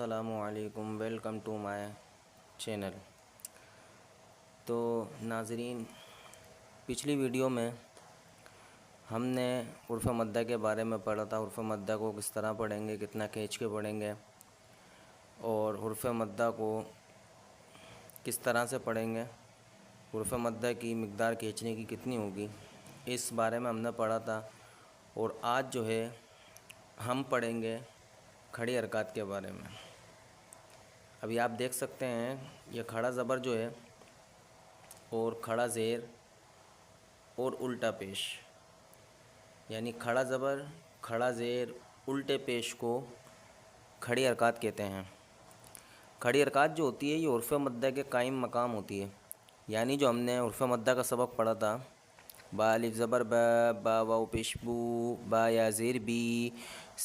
السلام علیکم، welcome to my channel. تو ناظرین، پچھلی ویڈیو میں ہم نے حروف مدہ کے بارے میں پڑھا تھا۔ حروف مدہ کو کس طرح پڑھیں گے، کتنا کھینچ کے پڑھیں گے، اور حروف مدہ کو کس طرح سے پڑھیں گے، حروف مدہ کی مقدار کھینچنے کی کتنی ہوگی، اس بارے میں ہم نے پڑھا تھا۔ اور آج جو ہے ہم پڑھیں گے کھڑی حرکات کے بارے میں۔ ابھی آپ دیکھ سکتے ہیں یہ کھڑا زبر جو ہے، اور کھڑا زیر اور الٹا پیش، یعنی کھڑا زبر، کھڑا زیر، الٹے پیش کو کھڑی حرکات کہتے ہیں۔ کھڑی حرکات جو ہوتی ہے یہ حروف مدہ کے قائم مقام ہوتی ہے، یعنی جو ہم نے حروف مدہ کا سبق پڑھا تھا، با الف زبر با، با واو پیش بو، با یا زیر بی،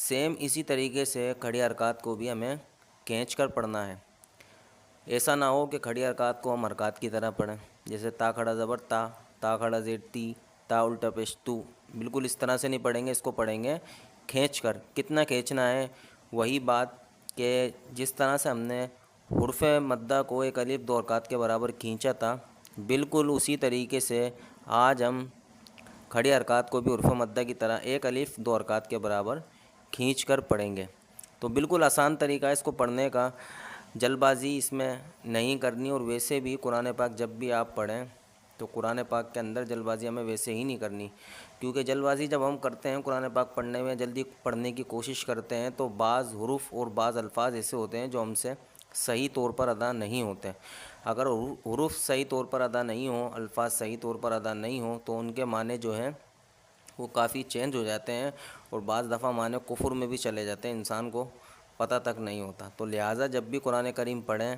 سیم اسی طریقے سے کھڑی حرکات کو بھی ہمیں کھینچ کر پڑھنا ہے۔ ایسا نہ ہو کہ کھڑی حرکات کو ہم حرکات کی طرح پڑھیں، جیسے تا کھڑا زبر تا، تا کھڑا زیر تی، تا الٹا پیش تو، بالکل اس طرح سے نہیں پڑھیں گے، اس کو پڑھیں گے کھینچ کر۔ کتنا کھینچنا ہے، وہی بات کہ جس طرح سے ہم نے حروف مدہ کو ایک الف دو حرکات کے برابر کھینچا تھا، بالکل اسی طریقے سے آج ہم کھڑی حرکات کو بھی حروف مدہ کی طرح ایک الف دو حرکات کے برابر کھینچ کر پڑھیں گے۔ تو بالکل آسان طریقہ ہے اس کو پڑھنے کا، جلد بازی اس میں نہیں کرنی۔ اور ویسے بھی قرآن پاک جب بھی آپ پڑھیں تو قرآن پاک کے اندر جلد بازی ہمیں ویسے ہی نہیں کرنی، کیونکہ جلد بازی جب ہم کرتے ہیں قرآن پاک پڑھنے میں، جلدی پڑھنے کی کوشش کرتے ہیں، تو بعض حروف اور بعض الفاظ ایسے ہوتے ہیں جو ہم سے صحیح طور پر ادا نہیں ہوتے۔ اگر حروف صحیح طور پر ادا نہیں ہوں، الفاظ صحیح طور پر ادا نہیں ہوں، تو ان کے معنی جو ہیں وہ کافی چینج ہو جاتے ہیں، اور بعض دفعہ معنی کفر میں بھی چلے جاتے ہیں، انسان کو پتہ تک نہیں ہوتا۔ تو لہٰذا جب بھی قرآن کریم پڑھیں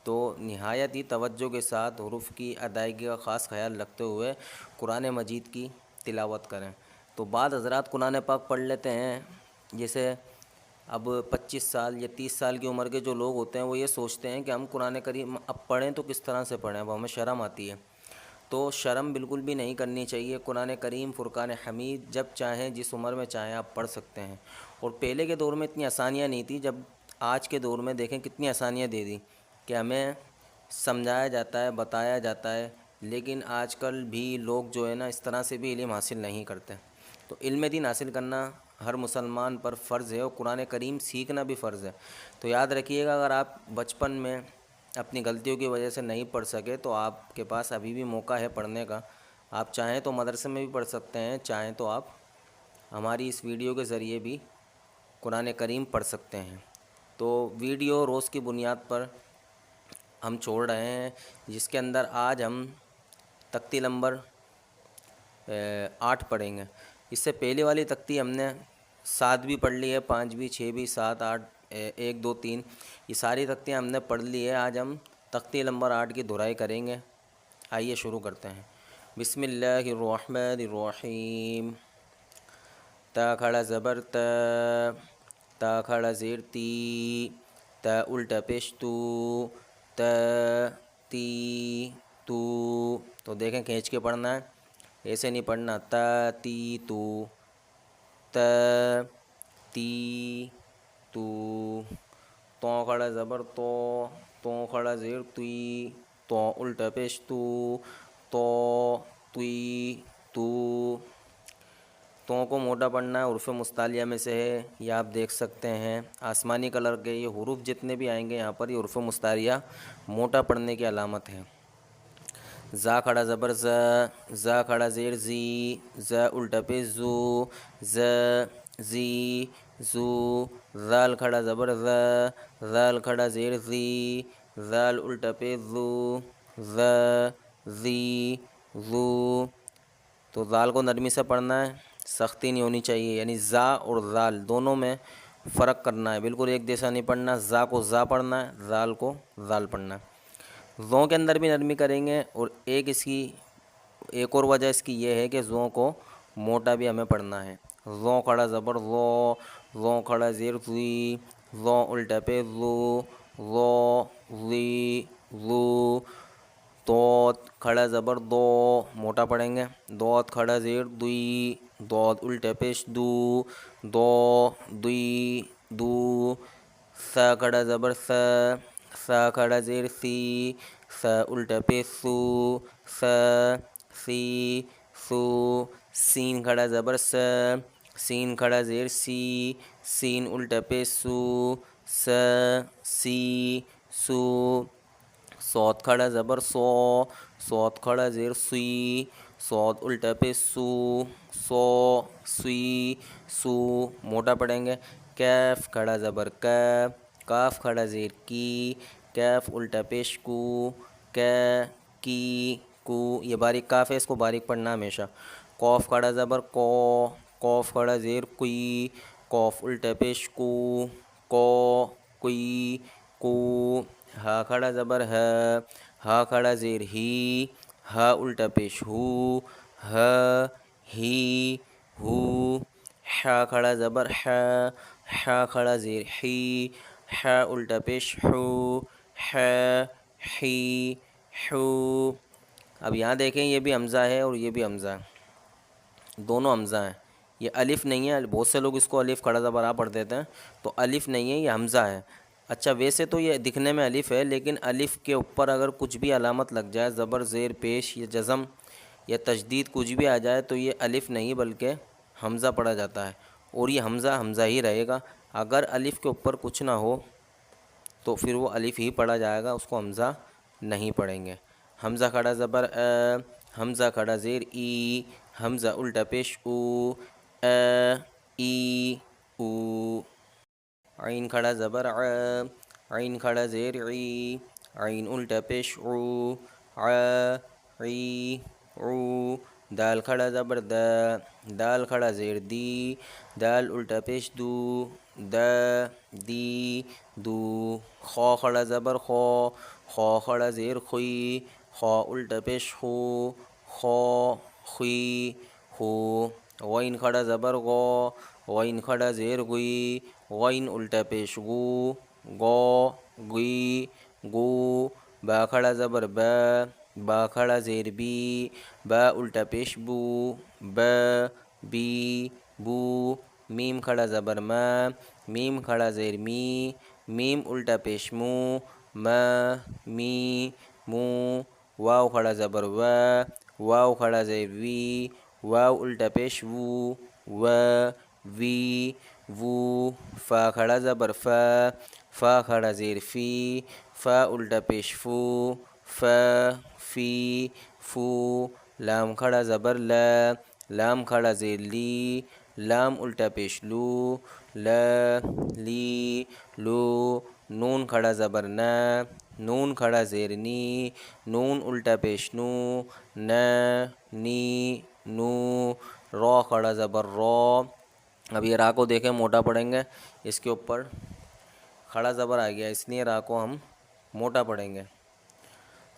تو نہایت ہی توجہ کے ساتھ حروف کی ادائیگی کا خاص خیال رکھتے ہوئے قرآن مجید کی تلاوت کریں۔ تو بعض حضرات قرآن پاک پڑھ لیتے ہیں، جیسے اب 25 سال یا 30 سال کی عمر کے جو لوگ ہوتے ہیں، وہ یہ سوچتے ہیں کہ ہم قرآن کریم اب پڑھیں تو کس طرح سے پڑھیں، اب ہمیں شرم آتی ہے۔ تو شرم بالکل بھی نہیں کرنی چاہیے۔ قرآن کریم فرقان حمید جب چاہیں، جس عمر میں چاہیں آپ پڑھ سکتے ہیں۔ اور پہلے کے دور میں اتنی آسانیاں نہیں تھی، جب آج کے دور میں دیکھیں کتنی آسانیاں دے دی کہ ہمیں سمجھایا جاتا ہے، بتایا جاتا ہے، لیکن آج کل بھی لوگ جو ہے نا اس طرح سے بھی علم حاصل نہیں کرتے۔ تو علم دین حاصل کرنا ہر مسلمان پر فرض ہے، اور قرآن کریم سیکھنا بھی فرض ہے۔ تو یاد رکھیے گا، اگر آپ بچپن میں اپنی غلطیوں کی وجہ سے نہیں پڑھ سکے تو آپ کے پاس ابھی بھی موقع ہے پڑھنے کا۔ آپ چاہیں تو مدرسے میں بھی پڑھ سکتے ہیں، چاہیں تو آپ ہماری اس ویڈیو کے ذریعے بھی قرآن کریم پڑھ سکتے ہیں۔ تو ویڈیو روز کی بنیاد پر ہم چھوڑ رہے ہیں، جس کے اندر آج ہم تختی نمبر 8 پڑھیں گے۔ اس سے پہلے والی تختی ہم نے 7 بھی پڑھ لی ہے، 5 بھی، 6 بھی، 7، 8، 1، 2، 3، یہ ساری تختیاں ہم نے پڑھ لی ہے۔ آج ہم تختی نمبر 8 کی دہرائی کریں گے۔ آئیے شروع کرتے ہیں۔ بسم اللہ الرحمن الرحیم۔ تا کھڑا زبر تا، تا کھڑا زیر تی، تا الٹا پیش تو، تا تی تو۔ تو دیکھیں کھینچ کے پڑھنا ہے، ایسے نہیں پڑھنا، تا تی تو، تا تی تو۔ تو کھڑا زبر تو کھڑا زیر توی، تو الٹا پیش تو توی تو۔ تو کو موٹا پڑھنا ہے، حروف مستعلیہ میں سے ہے، یہ آپ دیکھ سکتے ہیں آسمانی کلر کے یہ حروف جتنے بھی آئیں گے یہاں پر، یہ حروف مستعلیہ موٹا پڑھنے کی علامت ہے۔ زا کھڑا زبر ز، زا کھڑا زیر زی، ز الٹا پیش زو، ز زی زو۔ زال کھڑا زبر ز، زال کھڑا زیر زی، زال الٹا پیش زو، ز زی زو۔ تو زال کو نرمی سے پڑھنا ہے، سختی نہیں ہونی چاہیے، یعنی زا اور زال دونوں میں فرق کرنا ہے، بالکل ایک جیسا نہیں پڑھنا۔ زا کو زا پڑھنا ہے، زال کو زال پڑھنا ہے۔ زوں کے اندر بھی نرمی کریں گے، اور ایک اور وجہ اس کی یہ ہے کہ زوں کو موٹا بھی ہمیں پڑھنا ہے۔ زوں کھڑا زبر زو، زوں کھڑا زیر زی، زوں الٹا پہ زو، زو زی زو۔ دوت کھڑا زبر دو، موٹا پڑھیں گے، دوت کھڑا زیر دوی، دوت الٹا پیش دو، دو دوی دو۔ سا کھڑا زبر سا، سا کھڑا زیر سی، سا الٹا پیش سو، سا سی سو، سین کھڑا زبر سا، سین کھڑا زیر سی، سین الٹا پیش سو، سا سی سو، صاد کھڑا زبر سو، صاد کھڑا زیر سی، صاد الٹا پیش سو، سو سی سو، موٹا پڑھیں گے۔ کیف کھڑا زبر کا، کاف کھڑا زیر کی، کیف الٹا پیش کو، کی کو، یہ باریک کاف ہے، اس کو باریک پڑھنا ہمیشہ۔ قوف کھڑا زبر کو، قوف کھڑا زیر کوئی، قوف الٹا پیش کو، کوئی کو، ہا کھڑا زبر ہے، ہا کھڑا زیر ہی، ہا الٹا پیش ہو، ہا ہی ہو، حا کھڑا زبر ہے، حا کھڑا زیر ہی، حا الٹا پیش ہو، حا ہی ہو۔ اب یہاں دیکھیں یہ بھی حمزہ ہے اور یہ بھی حمزہ ہے، دونوں حمزہ ہیں، یہ الف نہیں ہے، بہت سے لوگ اس کو الف کھڑا زبر آ پڑھ دیتے ہیں، تو الف نہیں ہے، یہ حمزہ ہے۔ اچھا ویسے تو یہ دکھنے میں الف ہے، لیکن الف کے اوپر اگر کچھ بھی علامت لگ جائے، زبر زیر پیش یا جزم یا تشدید کچھ بھی آ جائے، تو یہ الف نہیں بلکہ حمزہ پڑھا جاتا ہے، اور یہ حمزہ حمزہ ہی رہے گا۔ اگر الف کے اوپر کچھ نہ ہو تو پھر وہ الف ہی پڑھا جائے گا، اس کو حمزہ نہیں پڑھیں گے۔ حمزہ کھڑا زبر حمزہ کھڑا زیر ای، حمزہ الٹا پیش او، ای او۔ عین کھڑا زبر عین کھڑا زیر عی، عین الٹا پیش عو، عی عو۔ دال کھڑا زبر دا، دال کھڑا زیر دی، دال الٹا پیش دو، دی دو۔ خو کھڑا زبر خو، خو کھڑا زیر خوئی، خو الٹا پیش خو، خو خوئی خو۔ غین کھڑا زبر غو، غین کھڑا زیر غی، غین الٹا پیش غو، غو غی غو۔ با کھڑا زبر با، با کھڑا زیر بی، با الٹا پیش بو، با بی بو۔ میم کھڑا زبر ما، میم کھڑا زیر می، میم الٹا پیش مو، ما می مو۔ واو کھڑا زبر وا، واو کھڑا زیر وی، واو الٹا پیش وو، وا وی وو۔ فا کھڑا زبر فا، فا کھڑا زیر فی، فا الٹا پیش فو، فا فی فو۔ لام کھڑا زبر لا، لام کھڑا زیر لی، لام الٹا پیش لو، لا لی لو۔ نون کھڑا زبر نا، نون کھڑا زیر نی، نون الٹا پیش نو، نا نی نو۔ رو کھڑا زبر رو، اب یہ را کو دیکھیں موٹا پڑھیں گے، اس کے اوپر کھڑا زبر آ گیا، اس لیے را کو ہم موٹا پڑھیں گے۔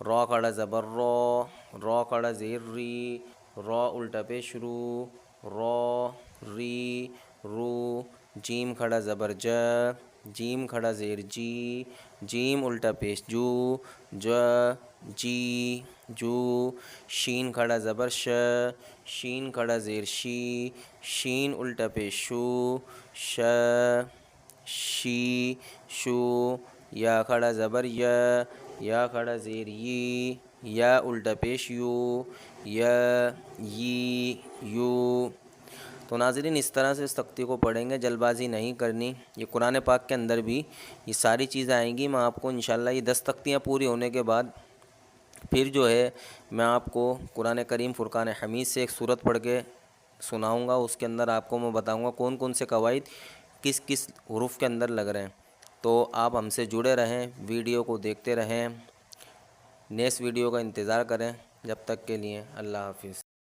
رو کھڑا زبر رو، رو کھڑا زیر ری، رو الٹا پیش رو، رو ری رو۔ جیم کھڑا زبر جا، جیم کھڑا زیر جی، جیم الٹا پیش جو، جا جی جو۔ شین کھڑا زبر شا، شین کھڑا زیر شی، شین الٹا پیش شو، شا شی شو۔ یا کھڑا زبر یا، یا کھڑا زیر یی، یا الٹا پیش یو، یا یی یو۔ تو ناظرین اس طرح سے اس تختی کو پڑھیں گے، جلد بازی نہیں کرنی۔ یہ قرآن پاک کے اندر بھی یہ ساری چیزیں آئیں گی، میں آپ کو انشاءاللہ یہ 10 تختیاں پوری ہونے کے بعد پھر جو ہے میں آپ کو قرآن کریم فرقان حمید سے ایک سورت پڑھ کے سناؤں گا، اس کے اندر آپ کو میں بتاؤں گا کون کون سے قواعد کس کس حروف کے اندر لگ رہے ہیں۔ تو آپ ہم سے جڑے رہیں، ویڈیو کو دیکھتے رہیں، نیکسٹ ویڈیو کا انتظار کریں، جب تک کے لیے اللہ حافظ۔